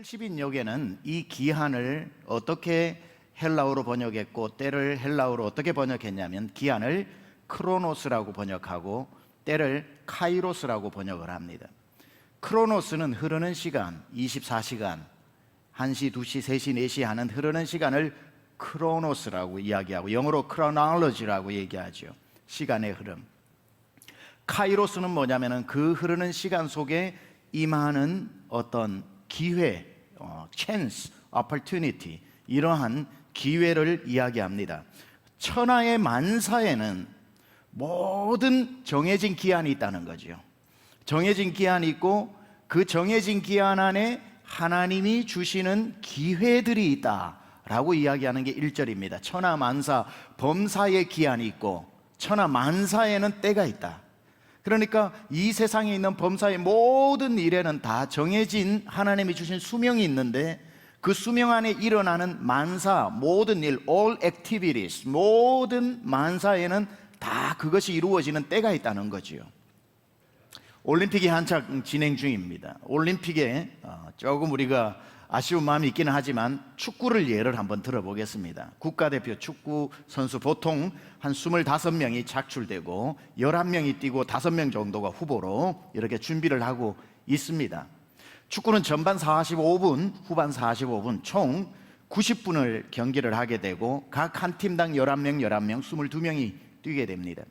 70인역에는 이 기한을 어떻게 헬라어로 번역했고 때를 헬라어로 어떻게 번역했냐면 기한을 크로노스라고 번역하고 때를 카이로스라고 번역을 합니다. 크로노스는 흐르는 시간, 24시간, 1시, 2시, 3시, 4시 하는 흐르는 시간을 크로노스라고 이야기하고 영어로 chronology라고 얘기하죠. 시간의 흐름. 카이로스는 뭐냐면은 그 흐르는 시간 속에 임하는 어떤 기회, chance, opportunity, 이러한 기회를 이야기합니다. 천하의 만사에는 모든 정해진 기한이 있다는 거죠. 정해진 기한이 있고 그 정해진 기한 안에 하나님이 주시는 기회들이 있다라고 이야기하는 게 1절입니다. 천하 만사, 범사의 기한이 있고 천하 만사에는 때가 있다. 그러니까 이 세상에 있는 범사의 모든 일에는 다 정해진 하나님이 주신 수명이 있는데 그 수명 안에 일어나는 만사, 모든 일, all activities, 모든 만사에는 다 그것이 이루어지는 때가 있다는 거지요. 올림픽이 한창 진행 중입니다. 올림픽에 조금 우리가 아쉬운 마음이 있기는 하지만 축구를 예를 한번 들어보겠습니다. 국가대표 축구 선수 보통 한 25명이 착출되고 11명이 뛰고 5명 정도가 후보로 이렇게 준비를 하고 있습니다. 축구는 전반 45분, 후반 45분 총 90분을 경기를 하게 되고 각 한 팀당 11명, 22명이 뛰게 됩니다.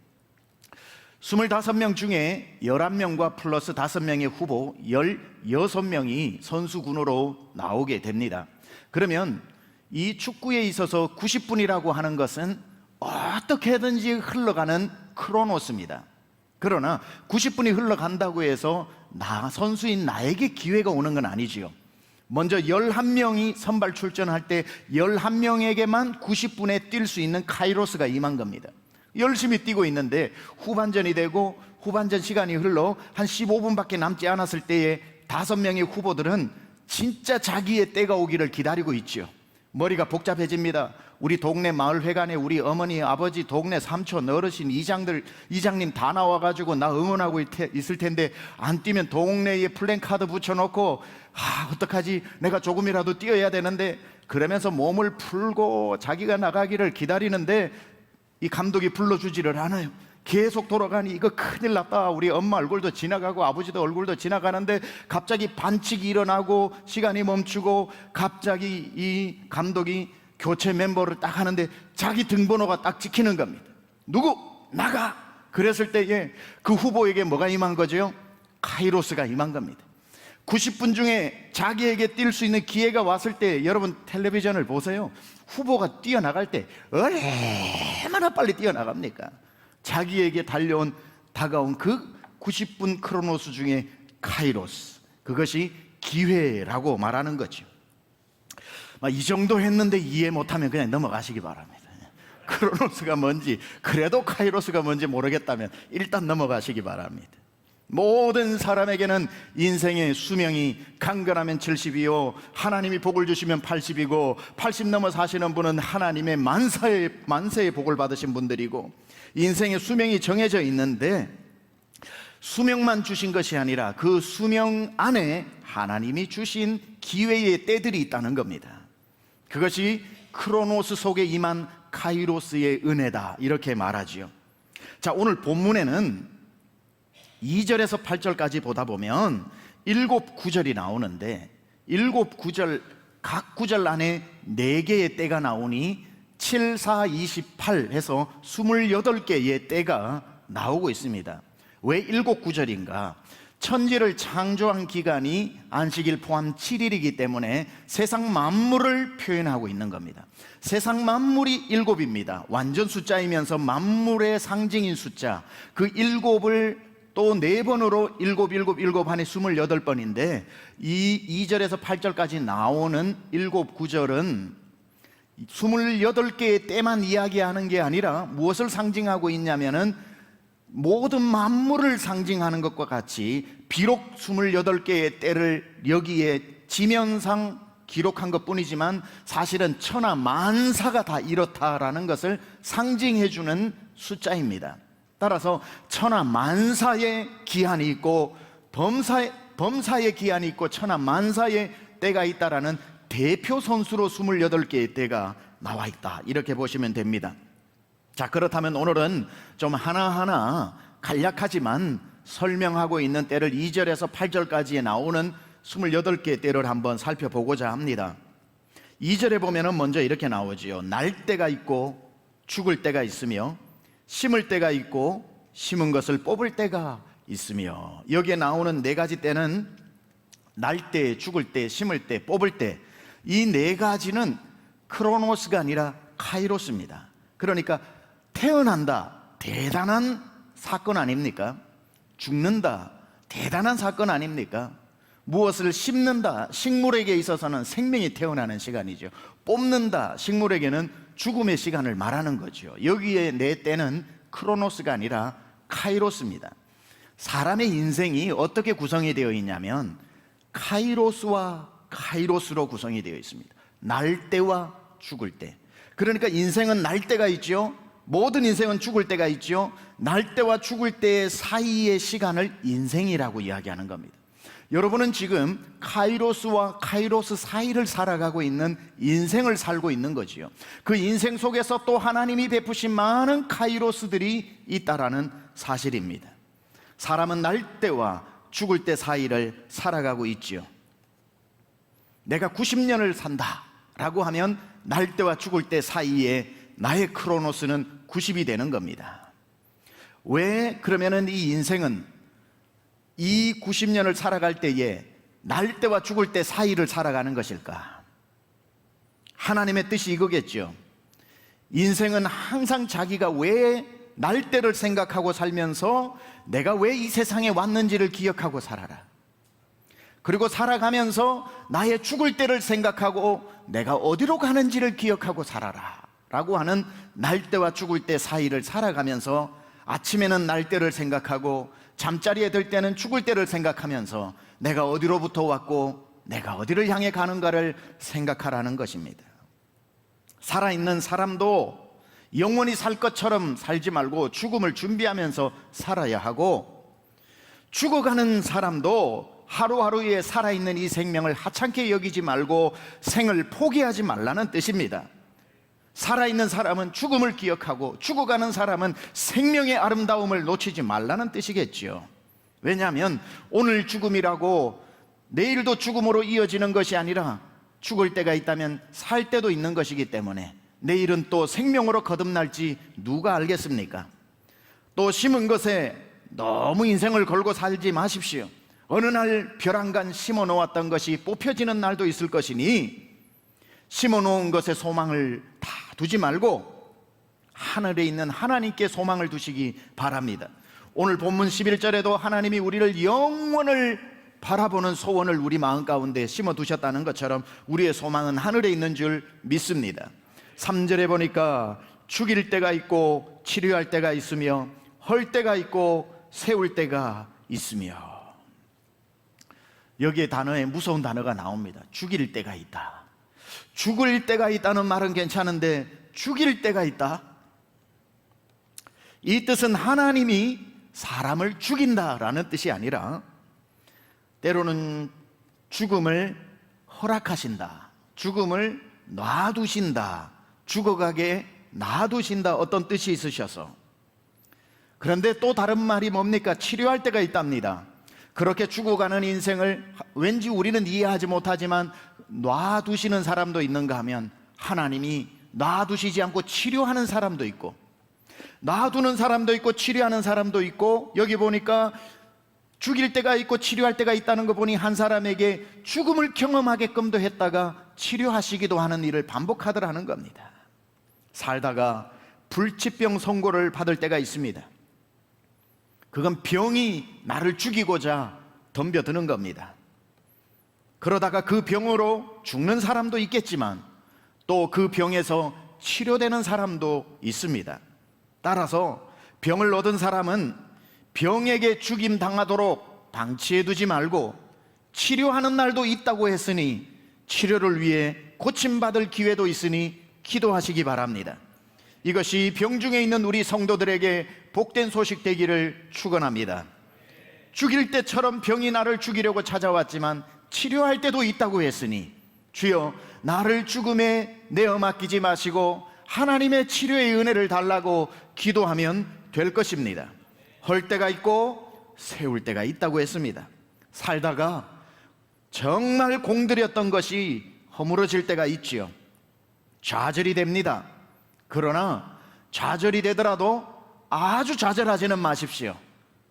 25명 중에 11명과 플러스 5명의 후보 16명이 선수군으로 나오게 됩니다. 그러면 이 축구에 있어서 90분이라고 하는 것은 어떻게든지 흘러가는 크로노스입니다. 그러나 90분이 흘러간다고 해서 선수인 나에게 기회가 오는 건 아니지요. 먼저 11명이 선발 출전할 때 11명에게만 90분에 뛸 수 있는 카이로스가 임한 겁니다. 열심히 뛰고 있는데 후반전이 되고 후반전 시간이 흘러 한 15분밖에 남지 않았을 때에 5명의 후보들은 진짜 자기의 때가 오기를 기다리고 있죠. 머리가 복잡해집니다. 우리 동네 마을회관에 우리 어머니, 아버지, 동네 삼촌, 어르신, 이장님 다 나와가지고 나 응원하고 있을 텐데 안 뛰면 동네에 플랜카드 붙여놓고 어떡하지? 내가 조금이라도 뛰어야 되는데 그러면서 몸을 풀고 자기가 나가기를 기다리는데 이 감독이 불러주지를 않아요. 계속 돌아가니 이거 큰일 났다. 우리 엄마 얼굴도 지나가고 아버지도 얼굴도 지나가는데 갑자기 반칙이 일어나고 시간이 멈추고 갑자기 이 감독이 교체 멤버를 딱 하는데 자기 등번호가 딱 찍히는 겁니다. 누구? 나가! 그랬을 때에 그 후보에게 뭐가 임한 거죠? 카이로스가 임한 겁니다. 90분 중에 자기에게 뛸 수 있는 기회가 왔을 때 여러분 텔레비전을 보세요. 후보가 뛰어나갈 때 얼마나 빨리 뛰어나갑니까? 자기에게 다가온 그 90분 크로노스 중에 카이로스, 그것이 기회라고 말하는 거죠. 이 정도 했는데 이해 못하면 그냥 넘어가시기 바랍니다. 크로노스가 뭔지, 그래도 카이로스가 뭔지 모르겠다면 일단 넘어가시기 바랍니다. 모든 사람에게는 인생의 수명이 강건하면 70이요 하나님이 복을 주시면 80이고 80 넘어 사시는 분은 하나님의 만세의 복을 받으신 분들이고 인생의 수명이 정해져 있는데 수명만 주신 것이 아니라 그 수명 안에 하나님이 주신 기회의 때들이 있다는 겁니다. 그것이 크로노스 속에 임한 카이로스의 은혜다 이렇게 말하지요. 자, 오늘 본문에는 2절에서 8절까지 보다 보면 7구절이 나오는데 7구절, 각 구절 안에 4개의 때가 나오니 7, 4, 28 해서 28개의 때가 나오고 있습니다. 왜 7구절인가? 천지를 창조한 기간이 안식일 포함 7일이기 때문에 세상 만물을 표현하고 있는 겁니다. 세상 만물이 7입니다. 완전 숫자이면서 만물의 상징인 숫자, 그 7을 또 4번으로 7, 7한에 28번인데 이 2절에서 8절까지 나오는 7구절은 28개의 때만 이야기하는 게 아니라 무엇을 상징하고 있냐면은 모든 만물을 상징하는 것과 같이 비록 28개의 때를 여기에 지면상 기록한 것 뿐이지만 사실은 천하 만사가 다 이렇다라는 것을 상징해주는 숫자입니다. 따라서 천하 만사의 기한이 있고 범사의 기한이 있고 천하 만사의 때가 있다라는 대표 선수로 28개의 때가 나와 있다, 이렇게 보시면 됩니다. 자, 그렇다면 오늘은 좀 하나하나 간략하지만 설명하고 있는 때를 2절에서 8절까지에 나오는 28개의 때를 한번 살펴보고자 합니다. 2절에 보면은 먼저 이렇게 나오지요. 날 때가 있고 죽을 때가 있으며 심을 때가 있고 심은 것을 뽑을 때가 있으며, 여기에 나오는 네 가지 때는 날 때, 죽을 때, 심을 때, 뽑을 때, 이 네 가지는 크로노스가 아니라 카이로스입니다. 그러니까 태어난다, 대단한 사건 아닙니까? 죽는다, 대단한 사건 아닙니까? 무엇을 심는다, 식물에게 있어서는 생명이 태어나는 시간이죠. 뽑는다, 식물에게는 죽음의 시간을 말하는 거죠. 여기에 네 때는 크로노스가 아니라 카이로스입니다. 사람의 인생이 어떻게 구성이 되어 있냐면 카이로스와 카이로스로 구성이 되어 있습니다. 날 때와 죽을 때. 그러니까 인생은 날 때가 있죠. 모든 인생은 죽을 때가 있죠. 날 때와 죽을 때 사이의 시간을 인생이라고 이야기하는 겁니다. 여러분은 지금 카이로스와 카이로스 사이를 살아가고 있는 인생을 살고 있는 거지요. 그 인생 속에서 또 하나님이 베푸신 많은 카이로스들이 있다라는 사실입니다. 사람은 날 때와 죽을 때 사이를 살아가고 있지요. 내가 90년을 산다 라고 하면 날 때와 죽을 때 사이에 나의 크로노스는 90이 되는 겁니다. 왜 그러면은 이 인생은 이 90년을 살아갈 때에 날 때와 죽을 때 사이를 살아가는 것일까? 하나님의 뜻이 이거겠죠. 인생은 항상 자기가 왜 날 때를 생각하고 살면서 내가 왜 이 세상에 왔는지를 기억하고 살아라. 그리고 살아가면서 나의 죽을 때를 생각하고 내가 어디로 가는지를 기억하고 살아라 라고 하는 날 때와 죽을 때 사이를 살아가면서, 아침에는 날 때를 생각하고 잠자리에 들 때는 죽을 때를 생각하면서 내가 어디로부터 왔고 내가 어디를 향해 가는가를 생각하라는 것입니다. 살아있는 사람도 영원히 살 것처럼 살지 말고 죽음을 준비하면서 살아야 하고, 죽어가는 사람도 하루하루에 살아있는 이 생명을 하찮게 여기지 말고 생을 포기하지 말라는 뜻입니다. 살아있는 사람은 죽음을 기억하고 죽어가는 사람은 생명의 아름다움을 놓치지 말라는 뜻이겠죠. 왜냐하면 오늘 죽음이라고 내일도 죽음으로 이어지는 것이 아니라 죽을 때가 있다면 살 때도 있는 것이기 때문에 내일은 또 생명으로 거듭날지 누가 알겠습니까? 또 심은 것에 너무 인생을 걸고 살지 마십시오. 어느 날 벼랑간 심어 놓았던 것이 뽑혀지는 날도 있을 것이니 심어 놓은 것에 소망을 다 두지 말고 하늘에 있는 하나님께 소망을 두시기 바랍니다. 오늘 본문 11절에도 하나님이 우리를 영원을 바라보는 소원을 우리 마음 가운데 심어 두셨다는 것처럼 우리의 소망은 하늘에 있는 줄 믿습니다. 3절에 보니까 죽일 때가 있고 치료할 때가 있으며 헐 때가 있고 세울 때가 있으며, 여기에 단어에 무서운 단어가 나옵니다. 죽일 때가 있다. 죽을 때가 있다는 말은 괜찮은데 죽일 때가 있다? 이 뜻은 하나님이 사람을 죽인다라는 뜻이 아니라 때로는 죽음을 허락하신다, 죽음을 놔두신다, 죽어가게 놔두신다, 어떤 뜻이 있으셔서. 그런데 또 다른 말이 뭡니까? 치료할 때가 있답니다. 그렇게 죽어가는 인생을 왠지 우리는 이해하지 못하지만 놔두시는 사람도 있는가 하면 하나님이 놔두시지 않고 치료하는 사람도 있고, 놔두는 사람도 있고 치료하는 사람도 있고, 여기 보니까 죽일 때가 있고 치료할 때가 있다는 거 보니 한 사람에게 죽음을 경험하게끔도 했다가 치료하시기도 하는 일을 반복하더라는 겁니다. 살다가 불치병 선고를 받을 때가 있습니다. 그건 병이 나를 죽이고자 덤벼드는 겁니다. 그러다가 그 병으로 죽는 사람도 있겠지만 또 그 병에서 치료되는 사람도 있습니다. 따라서 병을 얻은 사람은 병에게 죽임 당하도록 방치해 두지 말고 치료하는 날도 있다고 했으니 치료를 위해 고침받을 기회도 있으니 기도하시기 바랍니다. 이것이 병중에 있는 우리 성도들에게 복된 소식 되기를 축원합니다. 죽일 때처럼 병이 나를 죽이려고 찾아왔지만 치료할 때도 있다고 했으니 주여 나를 죽음에 내어 맡기지 마시고 하나님의 치료의 은혜를 달라고 기도하면 될 것입니다. 헐 때가 있고 세울 때가 있다고 했습니다. 살다가 정말 공들였던 것이 허물어질 때가 있지요. 좌절이 됩니다. 그러나 좌절이 되더라도 아주 좌절하지는 마십시오.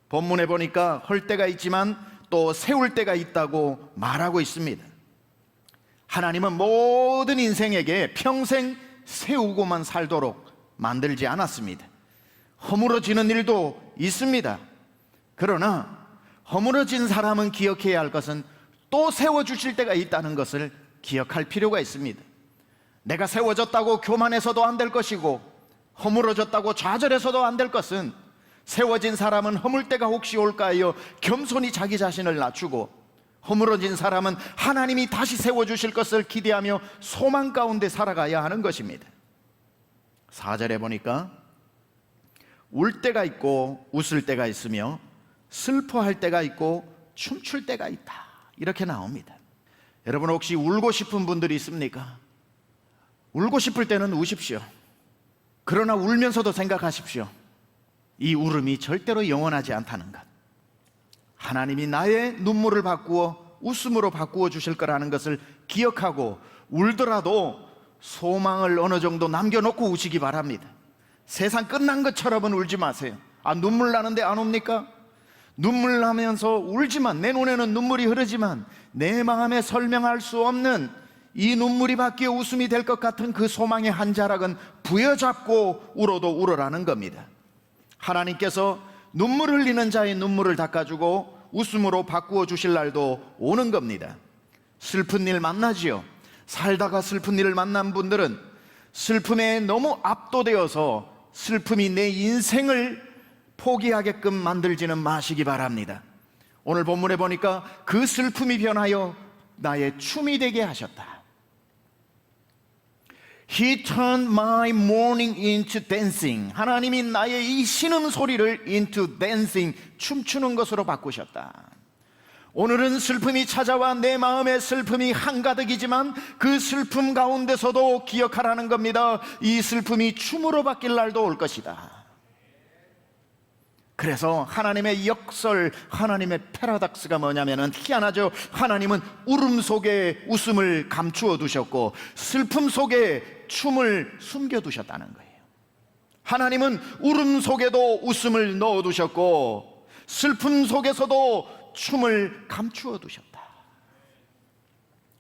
본문에 보니까 헐 때가 있지만 또 세울 때가 있다고 말하고 있습니다. 하나님은 모든 인생에게 평생 세우고만 살도록 만들지 않았습니다. 허물어지는 일도 있습니다. 그러나 허물어진 사람은 기억해야 할 것은 또 세워주실 때가 있다는 것을 기억할 필요가 있습니다. 내가 세워졌다고 교만해서도 안 될 것이고 허물어졌다고 좌절해서도 안 될 것은 세워진 사람은 허물 때가 혹시 올까 하여 겸손히 자기 자신을 낮추고 허물어진 사람은 하나님이 다시 세워주실 것을 기대하며 소망 가운데 살아가야 하는 것입니다. 4절에 보니까 울 때가 있고 웃을 때가 있으며 슬퍼할 때가 있고 춤출 때가 있다, 이렇게 나옵니다. 여러분 혹시 울고 싶은 분들이 있습니까? 울고 싶을 때는 우십시오. 그러나 울면서도 생각하십시오. 이 울음이 절대로 영원하지 않다는 것, 하나님이 나의 눈물을 바꾸어 웃음으로 바꾸어 주실 거라는 것을 기억하고 울더라도 소망을 어느 정도 남겨놓고 우시기 바랍니다. 세상 끝난 것처럼은 울지 마세요. 눈물 나는데 안 옵니까? 눈물 나면서 울지만, 내 눈에는 눈물이 흐르지만 내 마음에 설명할 수 없는 이 눈물이 바뀌어 웃음이 될 것 같은 그 소망의 한 자락은 부여잡고 울어도 울어라는 겁니다. 하나님께서 눈물 흘리는 자의 눈물을 닦아주고 웃음으로 바꾸어 주실 날도 오는 겁니다. 슬픈 일 만나지요. 살다가 슬픈 일을 만난 분들은 슬픔에 너무 압도되어서 슬픔이 내 인생을 포기하게끔 만들지는 마시기 바랍니다. 오늘 본문에 보니까 그 슬픔이 변하여 나의 춤이 되게 하셨다. He turned my mourning into dancing. 하나님이 나의 이 신음 소리를 into dancing, 춤추는 것으로 바꾸셨다. 오늘은 슬픔이 찾아와 내 마음에 슬픔이 한가득이지만 그 슬픔 가운데서도 기억하라는 겁니다. 이 슬픔이 춤으로 바뀔 날도 올 것이다. 그래서 하나님의 역설, 하나님의 패러닥스가 뭐냐면은 희한하죠. 하나님은 울음 속에 웃음을 감추어 두셨고 슬픔 속에 춤을 숨겨 두셨다는 거예요. 하나님은 울음 속에도 웃음을 넣어 두셨고 슬픔 속에서도 춤을 감추어 두셨다.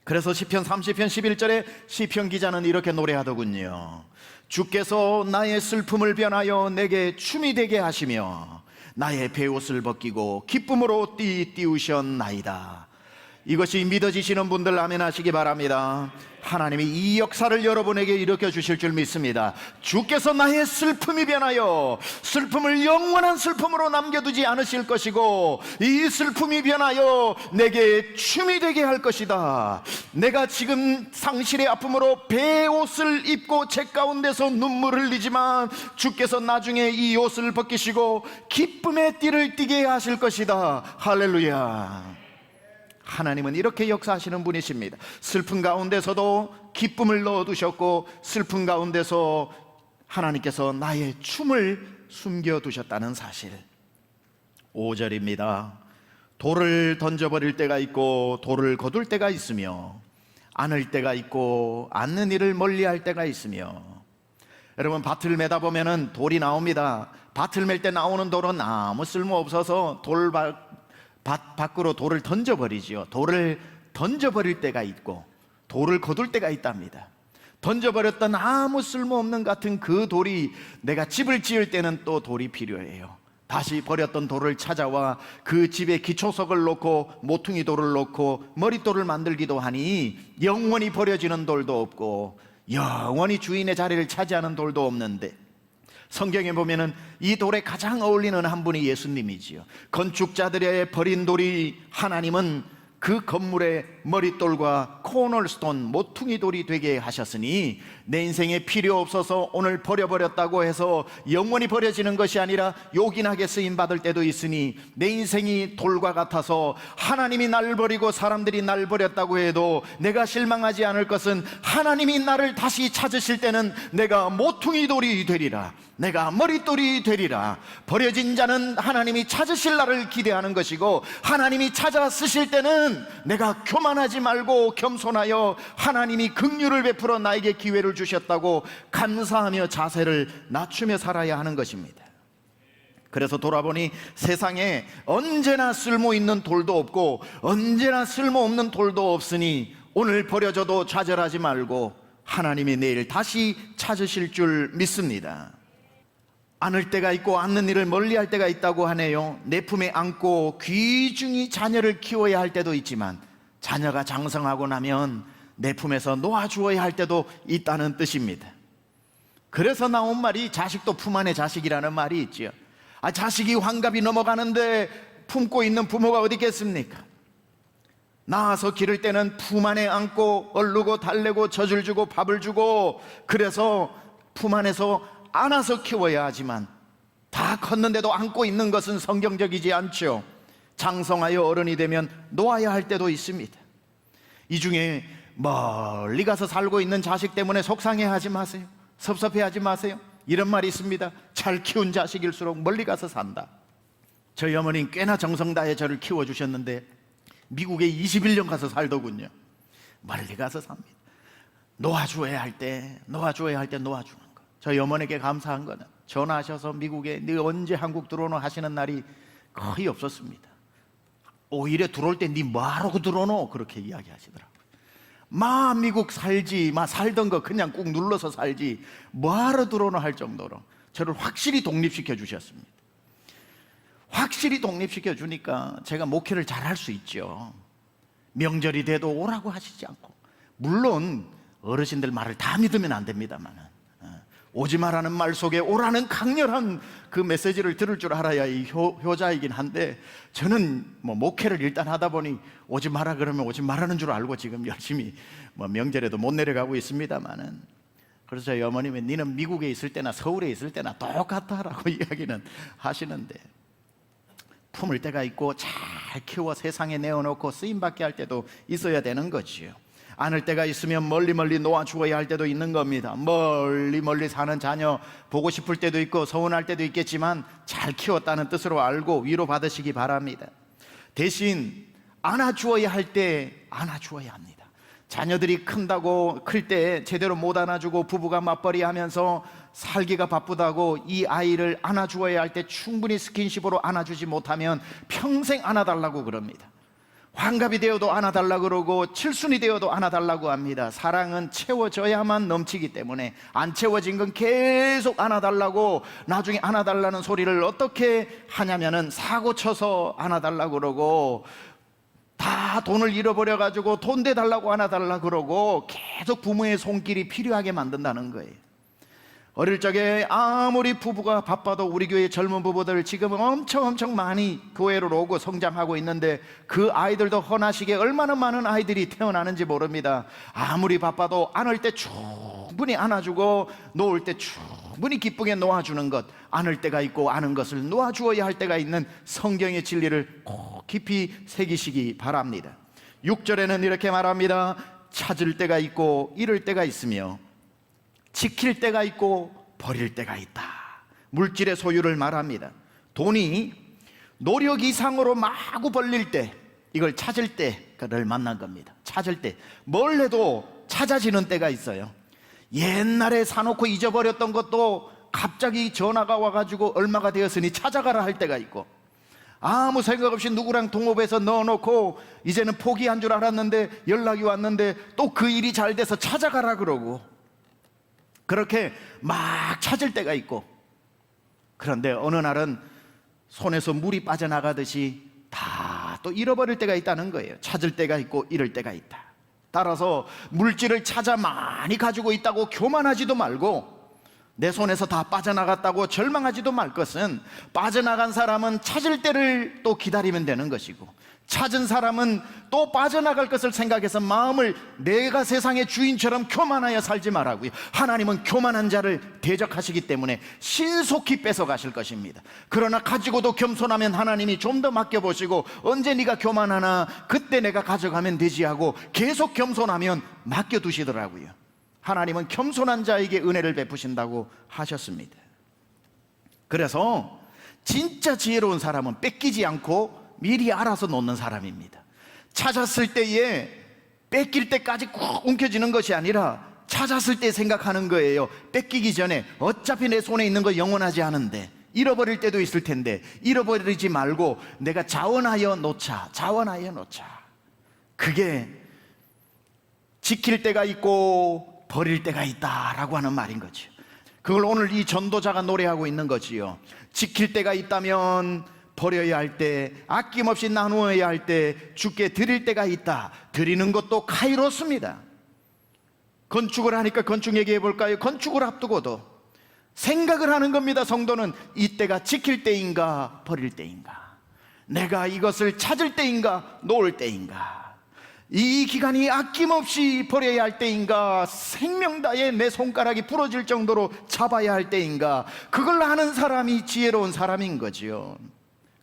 그래서 시편 30편 11절에 시편 기자는 이렇게 노래하더군요. 주께서 나의 슬픔을 변하여 내게 춤이 되게 하시며 나의 베옷을 벗기고 기쁨으로 띄우셨나이다. 이것이 믿어지시는 분들 아멘 하시기 바랍니다. 하나님이 이 역사를 여러분에게 일으켜 주실 줄 믿습니다. 주께서 나의 슬픔이 변하여 슬픔을 영원한 슬픔으로 남겨두지 않으실 것이고 이 슬픔이 변하여 내게 춤이 되게 할 것이다. 내가 지금 상실의 아픔으로 베옷을 입고 제 가운데서 눈물 흘리지만 주께서 나중에 이 옷을 벗기시고 기쁨의 띠를 띠게 하실 것이다. 할렐루야. 하나님은 이렇게 역사하시는 분이십니다. 슬픔 가운데서도 기쁨을 넣어두셨고 슬픔 가운데서 하나님께서 나의 춤을 숨겨두셨다는 사실. 5절입니다. 돌을 던져버릴 때가 있고 돌을 거둘 때가 있으며 안을 때가 있고 안는 이를 멀리할 때가 있으며. 여러분 밭을 매다 보면은 돌이 나옵니다. 밭을 맬 때 나오는 돌은 아무 쓸모 없어서 밭 밖으로 돌을 던져버리지요. 돌을 던져버릴 때가 있고 돌을 거둘 때가 있답니다. 던져버렸던 아무 쓸모없는 같은 그 돌이 내가 집을 지을 때는 또 돌이 필요해요. 다시 버렸던 돌을 찾아와 그 집에 기초석을 놓고 모퉁이 돌을 놓고 머릿돌을 만들기도 하니 영원히 버려지는 돌도 없고 영원히 주인의 자리를 차지하는 돌도 없는데, 성경에 보면은 이 돌에 가장 어울리는 한 분이 예수님이지요. 건축자들의 버린 돌이 하나님은 그 건물의 머릿돌과 코널스톤 모퉁이 돌이 되게 하셨으니 내 인생에 필요 없어서 오늘 버려버렸다고 해서 영원히 버려지는 것이 아니라 요긴하게 쓰임받을 때도 있으니 내 인생이 돌과 같아서 하나님이 날 버리고 사람들이 날 버렸다고 해도 내가 실망하지 않을 것은 하나님이 나를 다시 찾으실 때는 내가 모퉁이 돌이 되리라, 내가 머릿돌이 되리라. 버려진 자는 하나님이 찾으실 날을 기대하는 것이고 하나님이 찾아 쓰실 때는 내가 교만하지 말고 겸손하여 하나님이 긍휼을 베풀어 나에게 기회를 주셨다고 감사하며 자세를 낮추며 살아야 하는 것입니다. 그래서 돌아보니 세상에 언제나 쓸모있는 돌도 없고 언제나 쓸모없는 돌도 없으니 오늘 버려져도 좌절하지 말고 하나님이 내일 다시 찾으실 줄 믿습니다. 안을 때가 있고 안는 일을 멀리할 때가 있다고 하네요. 내 품에 안고 귀중히 자녀를 키워야 할 때도 있지만 자녀가 장성하고 나면 내 품에서 놓아주어야 할 때도 있다는 뜻입니다. 그래서 나온 말이 자식도 품 안의 자식이라는 말이 있지요. 자식이 환갑이 넘어가는데 품고 있는 부모가 어디 있겠습니까? 낳아서 기를 때는 품 안에 안고 얼르고 달래고 젖을 주고 밥을 주고 그래서 품 안에서 안아서 키워야 하지만 다 컸는데도 안고 있는 것은 성경적이지 않죠. 장성하여 어른이 되면 놓아야 할 때도 있습니다. 이 중에 멀리 가서 살고 있는 자식 때문에 속상해하지 마세요. 섭섭해하지 마세요. 이런 말이 있습니다. 잘 키운 자식일수록 멀리 가서 산다. 저희 어머니는 꽤나 정성 다해 저를 키워주셨는데 미국에 21년 가서 살더군요. 멀리 가서 삽니다. 놓아줘야 할 때 놓아주는 거. 저희 어머니께 감사한 거는 전화하셔서 미국에 네 언제 한국 들어오노 하시는 날이 거의 없었습니다. 오히려 들어올 때 네 뭐하러 들어오노 그렇게 이야기하시더라고요. 미국 살지 살던 거 그냥 꾹 눌러서 살지 뭐하러 들어오노 할 정도로 저를 확실히 독립시켜 주셨습니다. 확실히 독립시켜 주니까 제가 목회를 잘할 수 있죠. 명절이 돼도 오라고 하시지 않고, 물론 어르신들 말을 다 믿으면 안 됩니다만 오지 마라는 말 속에 오라는 강렬한 그 메시지를 들을 줄 알아야 이 효자이긴 한데 저는 목회를 일단 하다 보니 오지 마라 그러면 오지 말라는 줄 알고 지금 열심히 명절에도 못 내려가고 있습니다만은, 그래서 저희 어머님은 니는 미국에 있을 때나 서울에 있을 때나 똑같다라고 이야기는 하시는데 품을 때가 있고 잘 키워 세상에 내어놓고 쓰임받게 할 때도 있어야 되는 거지요. 안을 때가 있으면 멀리 놓아주어야 할 때도 있는 겁니다. 멀리 사는 자녀 보고 싶을 때도 있고 서운할 때도 있겠지만 잘 키웠다는 뜻으로 알고 위로받으시기 바랍니다. 대신 안아주어야 할 때 안아주어야 합니다. 자녀들이 클 때 제대로 못 안아주고 부부가 맞벌이 하면서 살기가 바쁘다고 이 아이를 안아주어야 할 때 충분히 스킨십으로 안아주지 못하면 평생 안아달라고 그럽니다. 환갑이 되어도 안아달라고 그러고 칠순이 되어도 안아달라고 합니다. 사랑은 채워져야만 넘치기 때문에 안 채워진 건 계속 안아달라고, 나중에 안아달라는 소리를 어떻게 하냐면은 사고 쳐서 안아달라고 그러고 다 돈을 잃어버려가지고 돈 대달라고 안아달라고 그러고 계속 부모의 손길이 필요하게 만든다는 거예요. 어릴 적에 아무리 부부가 바빠도 우리 교회 젊은 부부들 지금은 엄청 많이 교회로 오고 성장하고 있는데 그 아이들도 헌하시게 얼마나 많은 아이들이 태어나는지 모릅니다. 아무리 바빠도 안을 때 충분히 안아주고 놓을 때 충분히 기쁘게 놓아주는 것, 안을 때가 있고 아는 것을 놓아주어야 할 때가 있는 성경의 진리를 꼭 깊이 새기시기 바랍니다. 6절에는 이렇게 말합니다. 찾을 때가 있고 잃을 때가 있으며 지킬 때가 있고 버릴 때가 있다. 물질의 소유를 말합니다. 돈이 노력 이상으로 마구 벌릴 때, 이걸 찾을 때를 만난 겁니다. 찾을 때 뭘 해도 찾아지는 때가 있어요. 옛날에 사놓고 잊어버렸던 것도 갑자기 전화가 와가지고 얼마가 되었으니 찾아가라 할 때가 있고, 아무 생각 없이 누구랑 동업해서 넣어놓고 이제는 포기한 줄 알았는데 연락이 왔는데 또 그 일이 잘 돼서 찾아가라 그러고, 그렇게 막 찾을 때가 있고, 그런데 어느 날은 손에서 물이 빠져나가듯이 다 또 잃어버릴 때가 있다는 거예요. 찾을 때가 있고 잃을 때가 있다. 따라서 물질을 찾아 많이 가지고 있다고 교만하지도 말고 내 손에서 다 빠져나갔다고 절망하지도 말 것은, 빠져나간 사람은 찾을 때를 또 기다리면 되는 것이고, 찾은 사람은 또 빠져나갈 것을 생각해서 마음을 내가 세상의 주인처럼 교만하여 살지 말라고요. 하나님은 교만한 자를 대적하시기 때문에 신속히 뺏어가실 것입니다. 그러나 가지고도 겸손하면 하나님이 좀 더 맡겨보시고, 언제 네가 교만하나 그때 내가 가져가면 되지 하고 계속 겸손하면 맡겨두시더라고요. 하나님은 겸손한 자에게 은혜를 베푸신다고 하셨습니다. 그래서 진짜 지혜로운 사람은 뺏기지 않고 미리 알아서 놓는 사람입니다. 찾았을 때에 뺏길 때까지 꾹 움켜쥐는 것이 아니라 찾았을 때 생각하는 거예요. 뺏기기 전에 어차피 내 손에 있는 거 영원하지 않은데, 잃어버릴 때도 있을 텐데 잃어버리지 말고 내가 자원하여 놓자. 자원하여 놓자. 그게 지킬 때가 있고 버릴 때가 있다라고 하는 말인 거죠. 그걸 오늘 이 전도자가 노래하고 있는 거지요. 지킬 때가 있다면 버려야 할 때, 아낌없이 나누어야 할 때, 주께 드릴 때가 있다. 드리는 것도 카이로스입니다. 건축을 하니까 건축 얘기해 볼까요? 건축을 앞두고도 생각을 하는 겁니다. 성도는 이때가 지킬 때인가 버릴 때인가, 내가 이것을 찾을 때인가 놓을 때인가, 이 기간이 아낌없이 버려야 할 때인가, 생명 다해 내 손가락이 부러질 정도로 잡아야 할 때인가, 그걸 아는 사람이 지혜로운 사람인 거지요.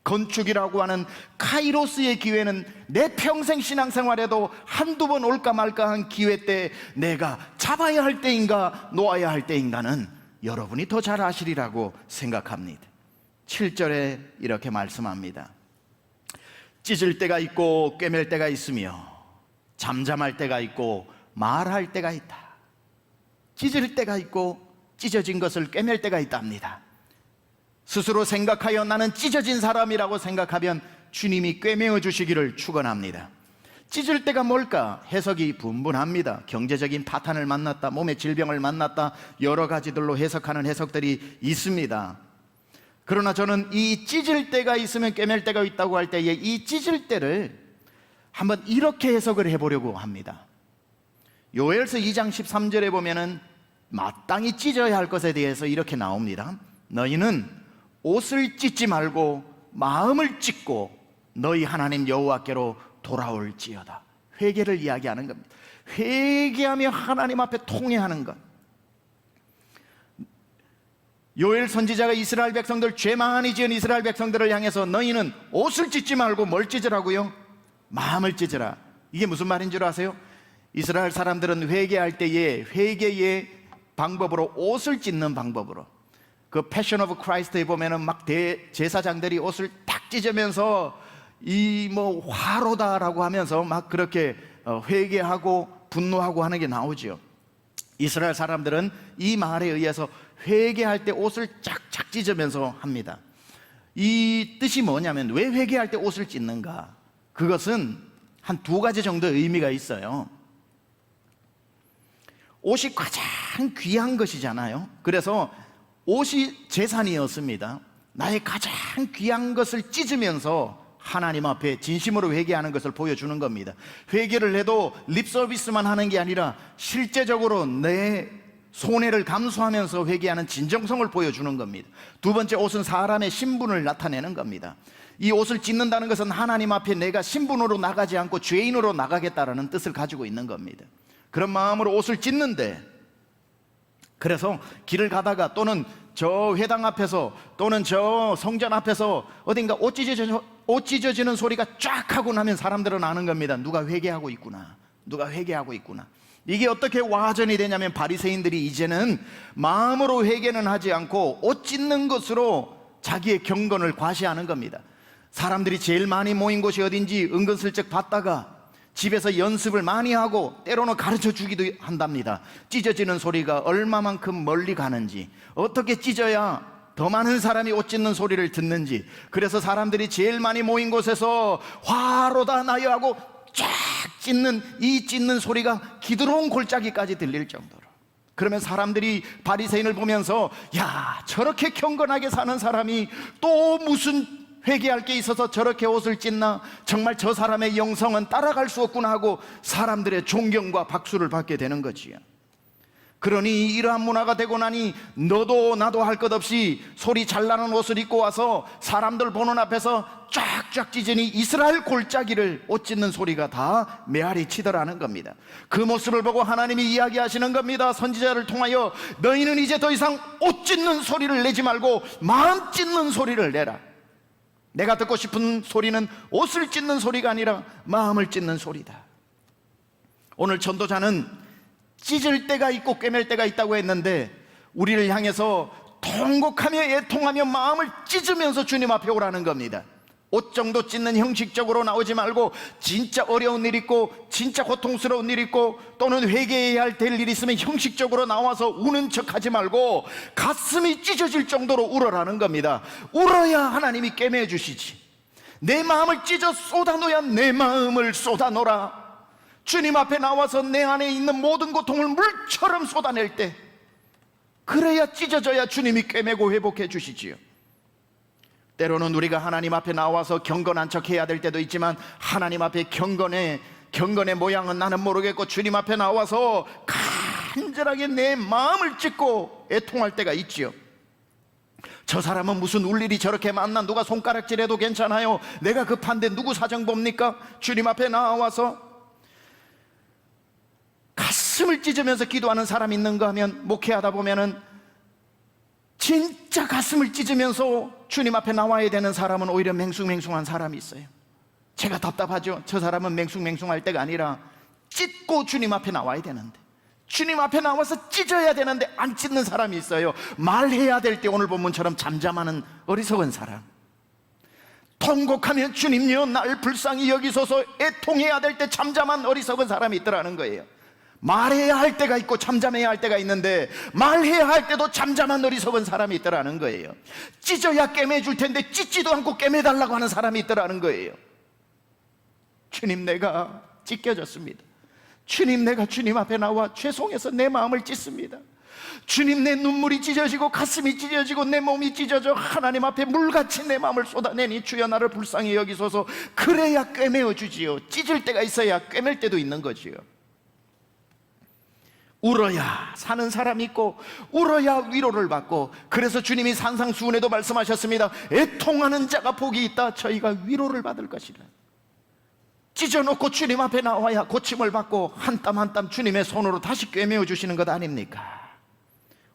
건축이라고 하는 카이로스의 기회는 내 평생 신앙생활에도 한두 번 올까 말까 한 기회 때 내가 잡아야 할 때인가 놓아야 할 때인가는 여러분이 더 잘 아시리라고 생각합니다. 7절에 이렇게 말씀합니다. 찢을 때가 있고 꿰맬 때가 있으며 잠잠할 때가 있고 말할 때가 있다. 찢을 때가 있고 찢어진 것을 꿰맬 때가 있답니다. 스스로 생각하여 나는 찢어진 사람이라고 생각하면 주님이 꿰매어 주시기를 축원합니다. 찢을 때가 뭘까? 해석이 분분합니다. 경제적인 파탄을 만났다, 몸의 질병을 만났다, 여러 가지들로 해석하는 해석들이 있습니다. 그러나 저는 이 찢을 때가 있으면 꿰맬 때가 있다고 할 때에 이 찢을 때를 한번 이렇게 해석을 해보려고 합니다. 요엘서 2장 13절에 보면은 마땅히 찢어야 할 것에 대해서 이렇게 나옵니다. 너희는 옷을 찢지 말고 마음을 찢고 너희 하나님 여호와께로 돌아올지어다. 회개를 이야기하는 겁니다. 회개하며 하나님 앞에 통회하는 것. 요엘 선지자가 이스라엘 백성들, 죄 많이 지은 이스라엘 백성들을 향해서 너희는 옷을 찢지 말고 뭘 찢으라고요? 마음을 찢으라. 이게 무슨 말인 줄 아세요? 이스라엘 사람들은 회개할 때에 회개의 방법으로 옷을 찢는 방법으로, 그 패션 오브 크라이스트에 보면은 막 대제사장들이 옷을 딱 찢으면서 이 뭐 화로다라고 하면서 막 그렇게 회개하고 분노하고 하는 게 나오죠. 이스라엘 사람들은 이 말에 의해서 회개할 때 옷을 쫙쫙 찢으면서 합니다. 이 뜻이 뭐냐면, 왜 회개할 때 옷을 찢는가? 그것은 한 두 가지 정도의 의미가 있어요. 옷이 가장 귀한 것이잖아요. 그래서 옷이 재산이었습니다. 나의 가장 귀한 것을 찢으면서 하나님 앞에 진심으로 회개하는 것을 보여주는 겁니다. 회개를 해도 립 서비스만 하는 게 아니라 실제적으로 내 손해를 감수하면서 회개하는 진정성을 보여주는 겁니다. 두 번째, 옷은 사람의 신분을 나타내는 겁니다. 이 옷을 찢는다는 것은 하나님 앞에 내가 신분으로 나가지 않고 죄인으로 나가겠다라는 뜻을 가지고 있는 겁니다. 그런 마음으로 옷을 찢는데, 그래서 길을 가다가 또는 저 회당 앞에서 또는 저 성전 앞에서 어딘가 옷 찢어지는 소리가 쫙 하고 나면 사람들은 아는 겁니다. 누가 회개하고 있구나, 누가 회개하고 있구나. 이게 어떻게 와전이 되냐면, 바리새인들이 이제는 마음으로 회개는 하지 않고 옷 찢는 것으로 자기의 경건을 과시하는 겁니다. 사람들이 제일 많이 모인 곳이 어딘지 은근슬쩍 봤다가 집에서 연습을 많이 하고 때로는 가르쳐 주기도 한답니다. 찢어지는 소리가 얼마만큼 멀리 가는지, 어떻게 찢어야 더 많은 사람이 옷 찢는 소리를 듣는지. 그래서 사람들이 제일 많이 모인 곳에서 화로다 나여 하고 쫙 찢는 이 찢는 소리가 기드론 골짜기까지 들릴 정도로. 그러면 사람들이 바리새인을 보면서, 야, 저렇게 경건하게 사는 사람이 또 무슨 회개할 게 있어서 저렇게 옷을 찢나? 정말 저 사람의 영성은 따라갈 수 없구나 하고 사람들의 존경과 박수를 받게 되는 거지요. 그러니 이러한 문화가 되고 나니 너도 나도 할 것 없이 소리 잘 나는 옷을 입고 와서 사람들 보는 앞에서 쫙쫙 찢으니 이스라엘 골짜기를 옷 찢는 소리가 다 메아리 치더라는 겁니다. 그 모습을 보고 하나님이 이야기하시는 겁니다. 선지자를 통하여 너희는 이제 더 이상 옷 찢는 소리를 내지 말고 마음 찢는 소리를 내라. 내가 듣고 싶은 소리는 옷을 찢는 소리가 아니라 마음을 찢는 소리다. 오늘 전도자는 찢을 때가 있고 꿰맬 때가 있다고 했는데, 우리를 향해서 통곡하며 애통하며 마음을 찢으면서 주님 앞에 오라는 겁니다. 옷 정도 찢는 형식적으로 나오지 말고 진짜 어려운 일 있고 진짜 고통스러운 일 있고 또는 회개해야 할 일 있으면 형식적으로 나와서 우는 척하지 말고 가슴이 찢어질 정도로 울어라는 겁니다. 울어야 하나님이 꿰매 주시지. 내 마음을 찢어 쏟아놓아야 내 마음을 쏟아놓으라. 주님 앞에 나와서 내 안에 있는 모든 고통을 물처럼 쏟아낼 때, 그래야 찢어져야 주님이 꿰매고 회복해 주시지요. 때로는 우리가 하나님 앞에 나와서 경건한 척 해야 될 때도 있지만, 하나님 앞에 경건의 모양은 나는 모르겠고 주님 앞에 나와서 간절하게 내 마음을 찢고 애통할 때가 있지요. 저 사람은 무슨 울 일이 저렇게 많나? 누가 손가락질해도 괜찮아요. 내가 급한데 누구 사정 봅니까? 주님 앞에 나와서 가슴을 찢으면서 기도하는 사람 있는가 하면, 목회하다 보면은 진짜 가슴을 찢으면서 주님 앞에 나와야 되는 사람은 오히려 맹숭맹숭한 사람이 있어요. 제가 답답하죠. 저 사람은 맹숭맹숭할 때가 아니라 찢고 주님 앞에 나와야 되는데, 주님 앞에 나와서 찢어야 되는데 안 찢는 사람이 있어요. 말해야 될 때 오늘 본문처럼 잠잠하는 어리석은 사람. 통곡하면 주님요 날 불쌍히 여기소서 애통해야 될 때 잠잠한 어리석은 사람이 있더라는 거예요. 말해야 할 때가 있고 잠잠해야 할 때가 있는데, 말해야 할 때도 잠잠한 어리석은 사람이 있더라는 거예요. 찢어야 꿰매줄 텐데 찢지도 않고 꿰매달라고 하는 사람이 있더라는 거예요. 주님, 내가 찢겨졌습니다. 주님, 내가 주님 앞에 나와 죄송해서 내 마음을 찢습니다. 주님, 내 눈물이 찢어지고 가슴이 찢어지고 내 몸이 찢어져 하나님 앞에 물같이 내 마음을 쏟아내니 주여 나를 불쌍히 여기소서. 그래야 꿰매어 주지요. 찢을 때가 있어야 꿰맬 때도 있는 거지요. 울어야 사는 사람이 있고 울어야 위로를 받고, 그래서 주님이 산상수훈에도 말씀하셨습니다. 애통하는 자가 복이 있다. 저희가 위로를 받을 것이라. 찢어놓고 주님 앞에 나와야 고침을 받고 한 땀 한 땀 주님의 손으로 다시 꿰매어 주시는 것 아닙니까?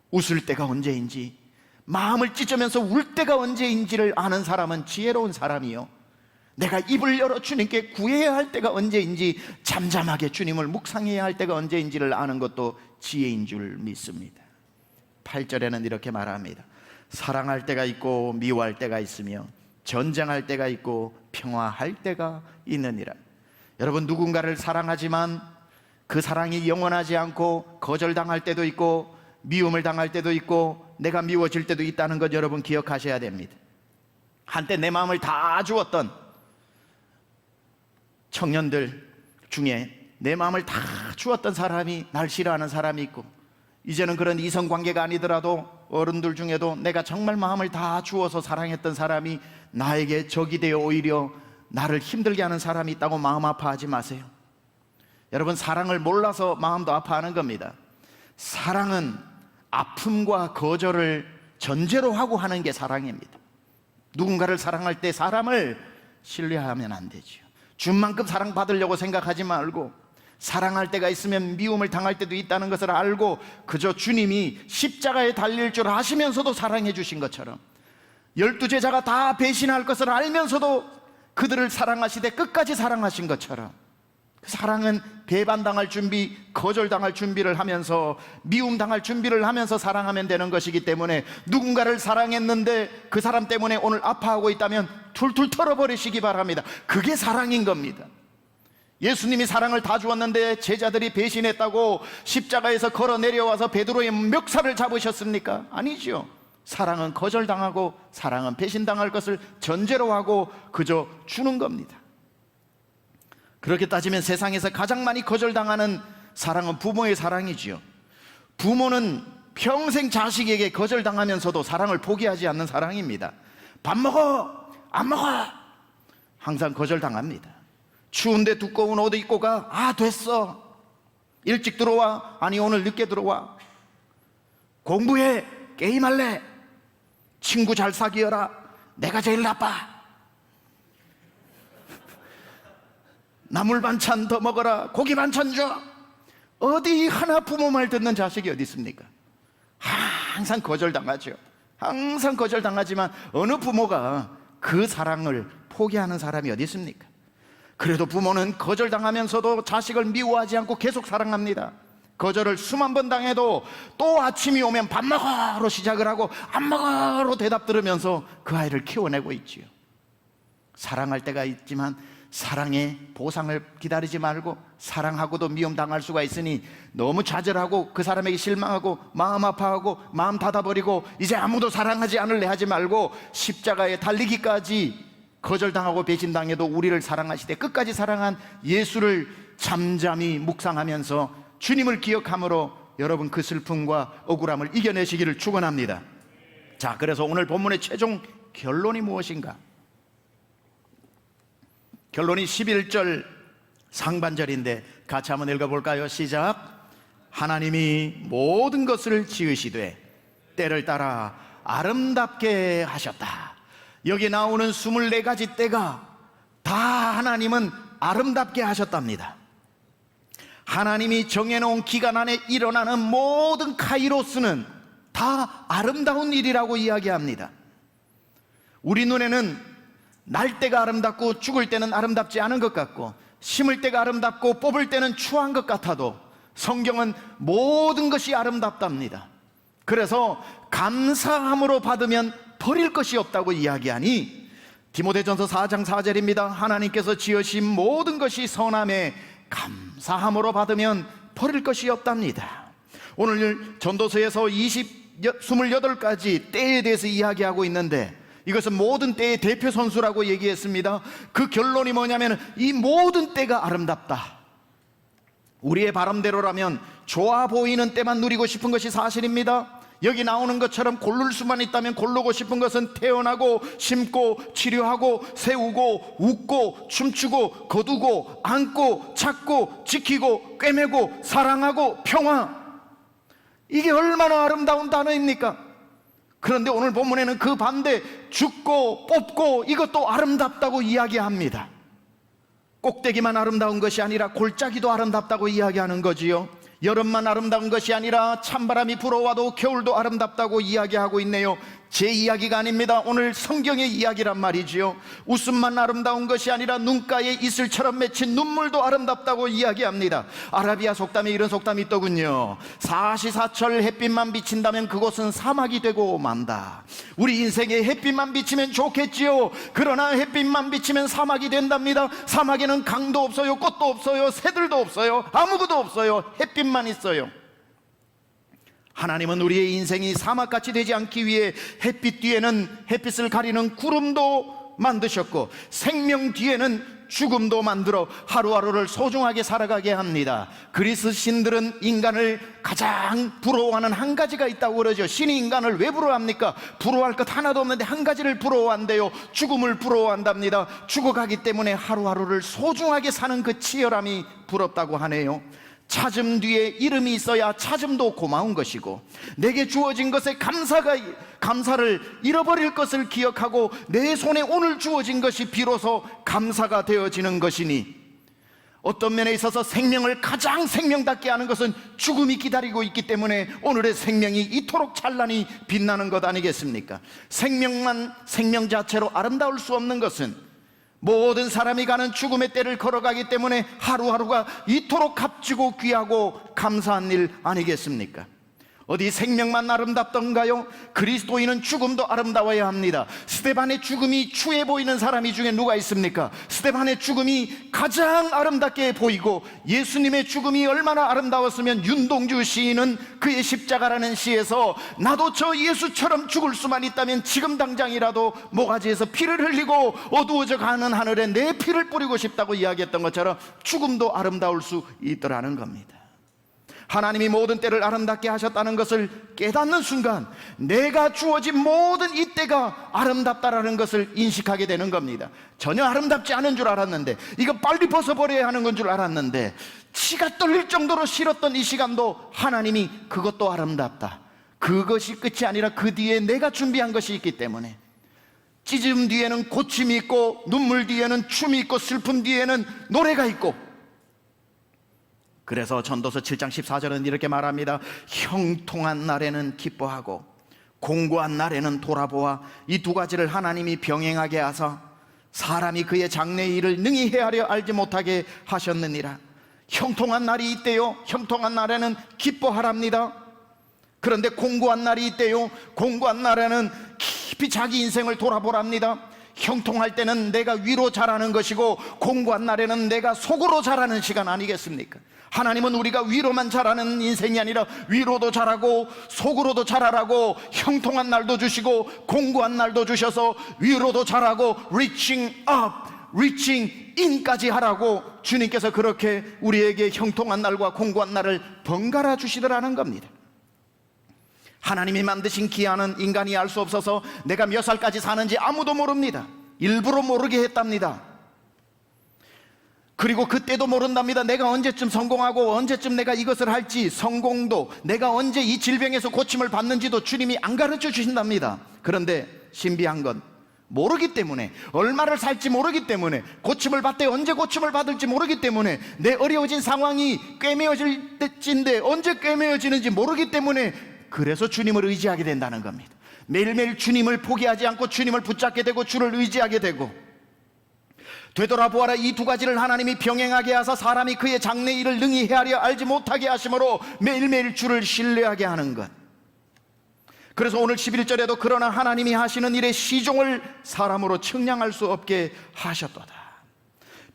웃을 때가 언제인지, 마음을 찢으면서 울 때가 언제인지를 아는 사람은 지혜로운 사람이요, 내가 입을 열어 주님께 구해야 할 때가 언제인지, 잠잠하게 주님을 묵상해야 할 때가 언제인지를 아는 것도 지혜인 줄 믿습니다. 8절에는 이렇게 말합니다. 사랑할 때가 있고 미워할 때가 있으며 전쟁할 때가 있고 평화할 때가 있느니라. 여러분, 누군가를 사랑하지만 그 사랑이 영원하지 않고 거절당할 때도 있고 미움을 당할 때도 있고 내가 미워질 때도 있다는 것 여러분 기억하셔야 됩니다. 한때 내 마음을 다 주었던 청년들 중에 내 마음을 다 주었던 사람이 날 싫어하는 사람이 있고, 이제는 그런 이성관계가 아니더라도 어른들 중에도 내가 정말 마음을 다 주어서 사랑했던 사람이 나에게 적이 되어 오히려 나를 힘들게 하는 사람이 있다고 마음 아파하지 마세요. 여러분, 사랑을 몰라서 마음도 아파하는 겁니다. 사랑은 아픔과 거절을 전제로 하고 하는 게 사랑입니다. 누군가를 사랑할 때 사람을 신뢰하면 안 되죠. 준 만큼 사랑받으려고 생각하지 말고, 사랑할 때가 있으면 미움을 당할 때도 있다는 것을 알고 그저 주님이 십자가에 달릴 줄 아시면서도 사랑해 주신 것처럼, 12제자가 다 배신할 것을 알면서도 그들을 사랑하시되 끝까지 사랑하신 것처럼, 그 사랑은 배반당할 준비, 거절당할 준비를 하면서 미움당할 준비를 하면서 사랑하면 되는 것이기 때문에, 누군가를 사랑했는데 그 사람 때문에 오늘 아파하고 있다면 툴툴 털어버리시기 바랍니다. 그게 사랑인 겁니다. 예수님이 사랑을 다 주었는데 제자들이 배신했다고 십자가에서 걸어 내려와서 베드로의 멱살을 잡으셨습니까? 아니죠. 사랑은 거절당하고 사랑은 배신당할 것을 전제로 하고 그저 주는 겁니다. 그렇게 따지면 세상에서 가장 많이 거절당하는 사랑은 부모의 사랑이지요. 부모는 평생 자식에게 거절당하면서도 사랑을 포기하지 않는 사랑입니다. 밥 먹어, 안 먹어, 항상 거절당합니다. 추운데 두꺼운 옷 입고 가, 아 됐어. 일찍 들어와, 아니 오늘 늦게 들어와. 공부해, 게임할래, 친구 잘 사귀어라, 내가 제일 나빠, 나물 반찬 더 먹어라, 고기 반찬 줘. 어디 하나 부모 말 듣는 자식이 어디 있습니까? 항상 거절당하죠. 항상 거절당하지만 어느 부모가 그 사랑을 포기하는 사람이 어디 있습니까? 그래도 부모는 거절당하면서도 자식을 미워하지 않고 계속 사랑합니다. 거절을 수만 번 당해도 또 아침이 오면 밥 먹어로 시작을 하고 안 먹어로 대답 들으면서 그 아이를 키워내고 있지요. 사랑할 때가 있지만 사랑의 보상을 기다리지 말고, 사랑하고도 미움당할 수가 있으니 너무 좌절하고 그 사람에게 실망하고 마음 아파하고 마음 닫아버리고 이제 아무도 사랑하지 않을래 하지 말고, 십자가에 달리기까지 거절당하고 배신당해도 우리를 사랑하시되 끝까지 사랑한 예수를 잠잠히 묵상하면서 주님을 기억함으로 여러분 그 슬픔과 억울함을 이겨내시기를 축원합니다. 자, 그래서 오늘 본문의 최종 결론이 무엇인가? 결론이 11절 상반절인데 같이 한번 읽어볼까요? 시작. 하나님이 모든 것을 지으시되 때를 따라 아름답게 하셨다. 여기 나오는 24가지 때가 다 하나님은 아름답게 하셨답니다. 하나님이 정해놓은 기간 안에 일어나는 모든 카이로스는 다 아름다운 일이라고 이야기합니다. 우리 눈에는 날 때가 아름답고 죽을 때는 아름답지 않은 것 같고, 심을 때가 아름답고 뽑을 때는 추한 것 같아도 성경은 모든 것이 아름답답니다. 그래서 감사함으로 받으면 버릴 것이 없다고 이야기하니, 디모데전서 4장 4절입니다. 하나님께서 지으신 모든 것이 선함에 감사함으로 받으면 버릴 것이 없답니다. 오늘 전도서에서 28가지 때에 대해서 이야기하고 있는데, 이것은 모든 때의 대표 선수라고 얘기했습니다. 그 결론이 뭐냐면 이 모든 때가 아름답다. 우리의 바람대로라면 좋아 보이는 때만 누리고 싶은 것이 사실입니다. 여기 나오는 것처럼 고를 수만 있다면 고르고 싶은 것은 태어나고 심고 치료하고 세우고 웃고 춤추고 거두고 안고 찾고 지키고 꿰매고 사랑하고 평화, 이게 얼마나 아름다운 단어입니까? 그런데 오늘 본문에는 그 반대, 죽고 뽑고 이것도 아름답다고 이야기합니다. 꼭대기만 아름다운 것이 아니라 골짜기도 아름답다고 이야기하는 거지요. 여름만 아름다운 것이 아니라 찬바람이 불어와도 겨울도 아름답다고 이야기하고 있네요. 제 이야기가 아닙니다. 오늘 성경의 이야기란 말이지요. 웃음만 아름다운 것이 아니라 눈가에 이슬처럼 맺힌 눈물도 아름답다고 이야기합니다. 아라비아 속담에 이런 속담이 있더군요. 사시사철 햇빛만 비친다면 그곳은 사막이 되고 만다. 우리 인생에 햇빛만 비치면 좋겠지요. 그러나 햇빛만 비치면 사막이 된답니다. 사막에는 강도 없어요, 꽃도 없어요, 새들도 없어요, 아무것도 없어요. 햇빛만 있어요. 하나님은 우리의 인생이 사막같이 되지 않기 위해 햇빛 뒤에는 햇빛을 가리는 구름도 만드셨고, 생명 뒤에는 죽음도 만들어 하루하루를 소중하게 살아가게 합니다. 그리스 신들은 인간을 가장 부러워하는 한 가지가 있다고 그러죠. 신이 인간을 왜 부러워합니까? 부러워할 것 하나도 없는데 한 가지를 부러워한대요. 죽음을 부러워한답니다. 죽어가기 때문에 하루하루를 소중하게 사는 그 치열함이 부럽다고 하네요. 찾음 뒤에 이름이 있어야 찾음도 고마운 것이고, 내게 주어진 것에 감사를 잃어버릴 것을 기억하고 내 손에 오늘 주어진 것이 비로소 감사가 되어지는 것이니, 어떤 면에 있어서 생명을 가장 생명답게 하는 것은 죽음이 기다리고 있기 때문에 오늘의 생명이 이토록 찬란히 빛나는 것 아니겠습니까? 생명 자체로 아름다울 수 없는 것은 모든 사람이 가는 죽음의 때를 걸어가기 때문에 하루하루가 이토록 값지고 귀하고 감사한 일 아니겠습니까? 어디 생명만 아름답던가요? 그리스도인은 죽음도 아름다워야 합니다. 스데반의 죽음이 추해 보이는 사람이 중에 누가 있습니까? 스데반의 죽음이 가장 아름답게 보이고, 예수님의 죽음이 얼마나 아름다웠으면 윤동주 시인은 그의 십자가라는 시에서 나도 저 예수처럼 죽을 수만 있다면 지금 당장이라도 모가지에서 피를 흘리고 어두워져 가는 하늘에 내 피를 뿌리고 싶다고 이야기했던 것처럼 죽음도 아름다울 수 있더라는 겁니다. 하나님이 모든 때를 아름답게 하셨다는 것을 깨닫는 순간 내가 주어진 모든 이 때가 아름답다라는 것을 인식하게 되는 겁니다. 전혀 아름답지 않은 줄 알았는데, 이거 빨리 벗어버려야 하는 건 줄 알았는데, 치가 떨릴 정도로 싫었던 이 시간도 하나님이 그것도 아름답다, 그것이 끝이 아니라 그 뒤에 내가 준비한 것이 있기 때문에, 찢음 뒤에는 고침이 있고, 눈물 뒤에는 춤이 있고, 슬픔 뒤에는 노래가 있고. 그래서 전도서 7장 14절은 이렇게 말합니다. 형통한 날에는 기뻐하고 공고한 날에는 돌아보아 이 두 가지를 하나님이 병행하게 하사 사람이 그의 장래의 일을 능히 헤아려 알지 못하게 하셨느니라. 형통한 날이 있대요. 형통한 날에는 기뻐하랍니다. 그런데 공고한 날이 있대요. 공고한 날에는 깊이 자기 인생을 돌아보랍니다. 형통할 때는 내가 위로 자라는 것이고, 공고한 날에는 내가 속으로 자라는 시간 아니겠습니까? 하나님은 우리가 위로만 자라는 인생이 아니라 위로도 자라고 속으로도 자라라고 형통한 날도 주시고 공고한 날도 주셔서 위로도 자라고 reaching up, reaching in까지 하라고 주님께서 그렇게 우리에게 형통한 날과 공고한 날을 번갈아 주시더라는 겁니다. 하나님이 만드신 기한은 인간이 알 수 없어서 내가 몇 살까지 사는지 아무도 모릅니다. 일부러 모르게 했답니다. 그리고 그때도 모른답니다. 내가 언제쯤 성공하고 언제쯤 내가 이것을 할지, 성공도 내가 언제 이 질병에서 고침을 받는지도 주님이 안 가르쳐 주신답니다. 그런데 신비한 건 모르기 때문에, 얼마를 살지 모르기 때문에, 고침을 받되 언제 고침을 받을지 모르기 때문에, 내 어려워진 상황이 꿰매어질 때인데 언제 꿰매어지는지 모르기 때문에, 그래서 주님을 의지하게 된다는 겁니다. 매일매일 주님을 포기하지 않고 주님을 붙잡게 되고 주를 의지하게 되고, 되돌아보아라 이 두 가지를 하나님이 병행하게 하사 사람이 그의 장래 일을 능히 헤아려 알지 못하게 하심으로 매일매일 주를 신뢰하게 하는 것. 그래서 오늘 11절에도 그러나 하나님이 하시는 일의 시종을 사람으로 측량할 수 없게 하셨도다.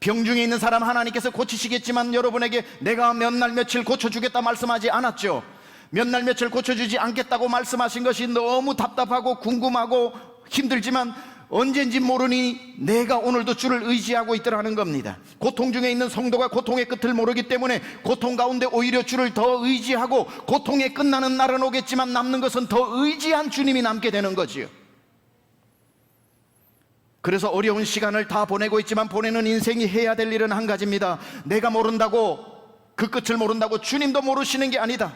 병중에 있는 사람 하나님께서 고치시겠지만 여러분에게 내가 몇 날 며칠 고쳐주겠다 말씀하지 않았죠. 몇 날 며칠 고쳐주지 않겠다고 말씀하신 것이 너무 답답하고 궁금하고 힘들지만 언젠지 모르니 내가 오늘도 주를 의지하고 있더라는 겁니다. 고통 중에 있는 성도가 고통의 끝을 모르기 때문에 고통 가운데 오히려 주를 더 의지하고, 고통의 끝나는 날은 오겠지만 남는 것은 더 의지한 주님이 남게 되는 거지요. 그래서 어려운 시간을 다 보내고 있지만 보내는 인생이 해야 될 일은 한 가지입니다. 내가 모른다고, 그 끝을 모른다고 주님도 모르시는 게 아니다.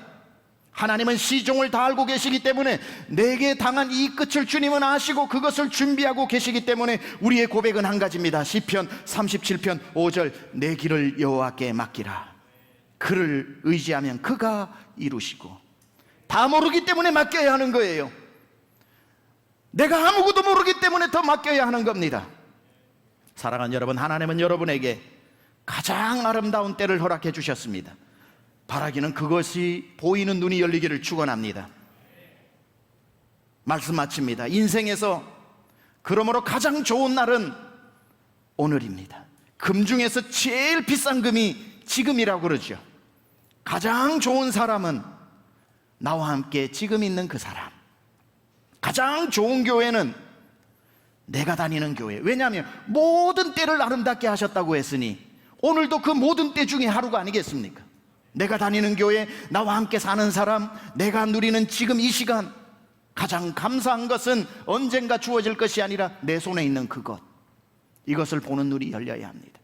하나님은 시종을 다 알고 계시기 때문에 내게 당한 이 끝을 주님은 아시고 그것을 준비하고 계시기 때문에 우리의 고백은 한 가지입니다. 시편 37편 5절, 내 길을 여호와께 맡기라. 그를 의지하면 그가 이루시고. 다 모르기 때문에 맡겨야 하는 거예요. 내가 아무것도 모르기 때문에 더 맡겨야 하는 겁니다. 사랑하는 여러분, 하나님은 여러분에게 가장 아름다운 때를 허락해 주셨습니다. 바라기는 그것이 보이는 눈이 열리기를 축원합니다. 말씀 마칩니다. 인생에서 그러므로 가장 좋은 날은 오늘입니다. 금 중에서 제일 비싼 금이 지금이라고 그러죠. 가장 좋은 사람은 나와 함께 지금 있는 그 사람. 가장 좋은 교회는 내가 다니는 교회. 왜냐하면 모든 때를 아름답게 하셨다고 했으니 오늘도 그 모든 때 중에 하루가 아니겠습니까? 내가 다니는 교회, 나와 함께 사는 사람, 내가 누리는 지금 이 시간, 가장 감사한 것은 언젠가 주어질 것이 아니라 내 손에 있는 그것. 이것을 보는 눈이 열려야 합니다.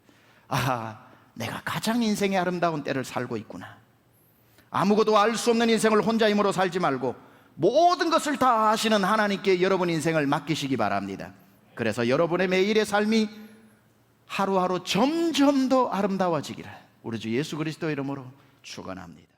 아, 내가 가장 인생의 아름다운 때를 살고 있구나. 아무것도 알 수 없는 인생을 혼자 힘으로 살지 말고 모든 것을 다 아시는 하나님께 여러분 인생을 맡기시기 바랍니다. 그래서 여러분의 매일의 삶이 하루하루 점점 더 아름다워지기를 우리 주 예수 그리스도 이름으로 축원합니다.